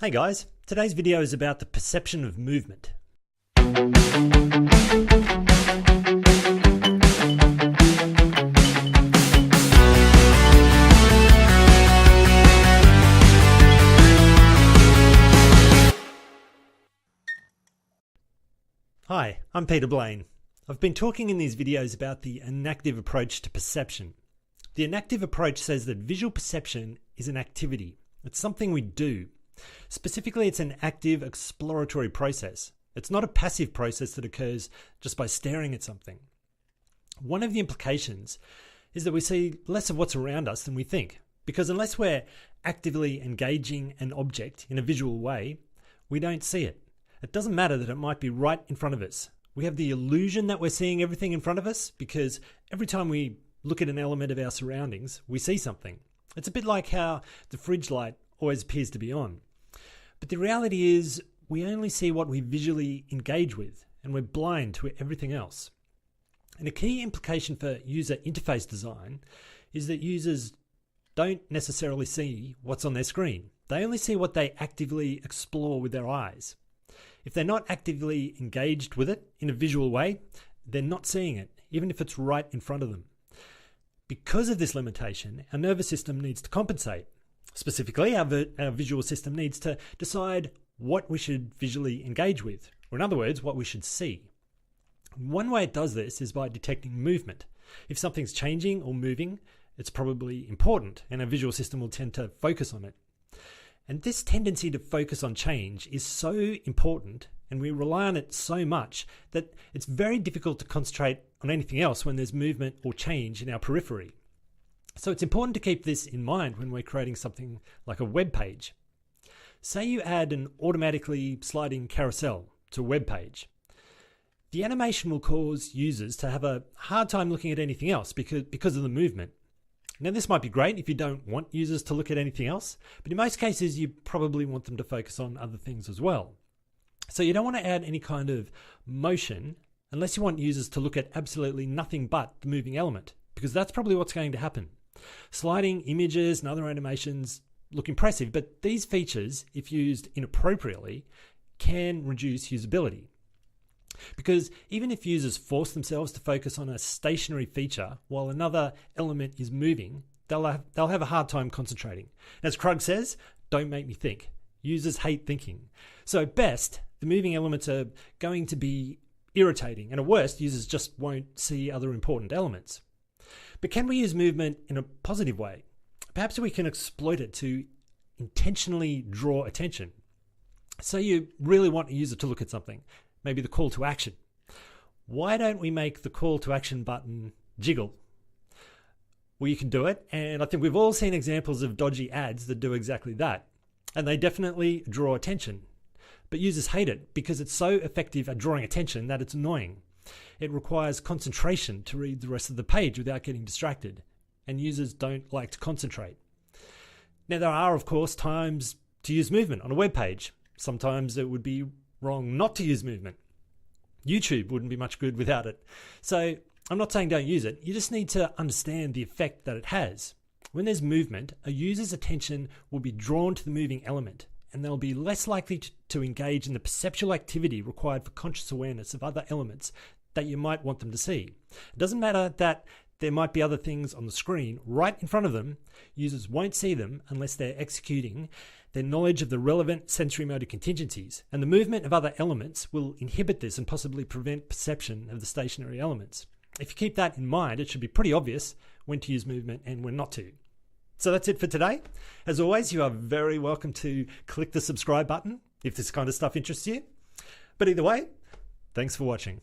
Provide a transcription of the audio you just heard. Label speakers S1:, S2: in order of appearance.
S1: Hey guys, today's video is about the perception of movement. Hi, I'm Peter Blaine. I've been talking in these videos about the enactive approach to perception. The enactive approach says that visual perception is an activity. It's something we do. Specifically, it's an active exploratory process. It's not a passive process that occurs just by staring at something. One of the implications is that we see less of what's around us than we think, because unless we're actively engaging an object in a visual way, we don't see it. It doesn't matter that it might be right in front of us. We have the illusion that we're seeing everything in front of us because every time we look at an element of our surroundings, we see something. It's a bit like how the fridge light always appears to be on. But the reality is we only see what we visually engage with, and we're blind to everything else. And a key implication for user interface design is that users don't necessarily see what's on their screen. They only see what they actively explore with their eyes. If they're not actively engaged with it in a visual way, they're not seeing it, even if it's right in front of them. Because of this limitation, our nervous system needs to compensate. Specifically, our visual system needs to decide what we should visually engage with, or in other words, what we should see. One way it does this is by detecting movement. If something's changing or moving, it's probably important, and our visual system will tend to focus on it. And this tendency to focus on change is so important, and we rely on it so much, that it's very difficult to concentrate on anything else when there's movement or change in our periphery. So it's important to keep this in mind when we're creating something like a web page. Say you add an automatically sliding carousel to a web page. The animation will cause users to have a hard time looking at anything else because of the movement. Now, this might be great if you don't want users to look at anything else, but in most cases you probably want them to focus on other things as well. So you don't want to add any kind of motion unless you want users to look at absolutely nothing but the moving element, because that's probably what's going to happen. Sliding images and other animations look impressive, but these features, if used inappropriately, can reduce usability. Because even if users force themselves to focus on a stationary feature while another element is moving, they'll have a hard time concentrating. As Krug says, don't make me think. Users hate thinking. So at best, the moving elements are going to be irritating, and at worst, users just won't see other important elements. But can we use movement in a positive way? Perhaps we can exploit it to intentionally draw attention. Say you really want a user to look at something, maybe the call to action. Why don't we make the call to action button jiggle? Well, you can do it, and I think we've all seen examples of dodgy ads that do exactly that. And they definitely draw attention. But users hate it because it's so effective at drawing attention that it's annoying. It requires concentration to read the rest of the page without getting distracted, and users don't like to concentrate. Now, there are, of course, times to use movement on a web page. Sometimes it would be wrong not to use movement. YouTube wouldn't be much good without it. So I'm not saying don't use it. You just need to understand the effect that it has. When there's movement, a user's attention will be drawn to the moving element, and they'll be less likely to engage in the perceptual activity required for conscious awareness of other elements that you might want them to see. It doesn't matter that there might be other things on the screen right in front of them. Users won't see them unless they're executing their knowledge of the relevant sensory motor contingencies, and the movement of other elements will inhibit this and possibly prevent perception of the stationary elements. If you keep that in mind, it should be pretty obvious when to use movement and when not to. So that's it for today. As always, you are very welcome to click the subscribe button if this kind of stuff interests you. But either way, thanks for watching.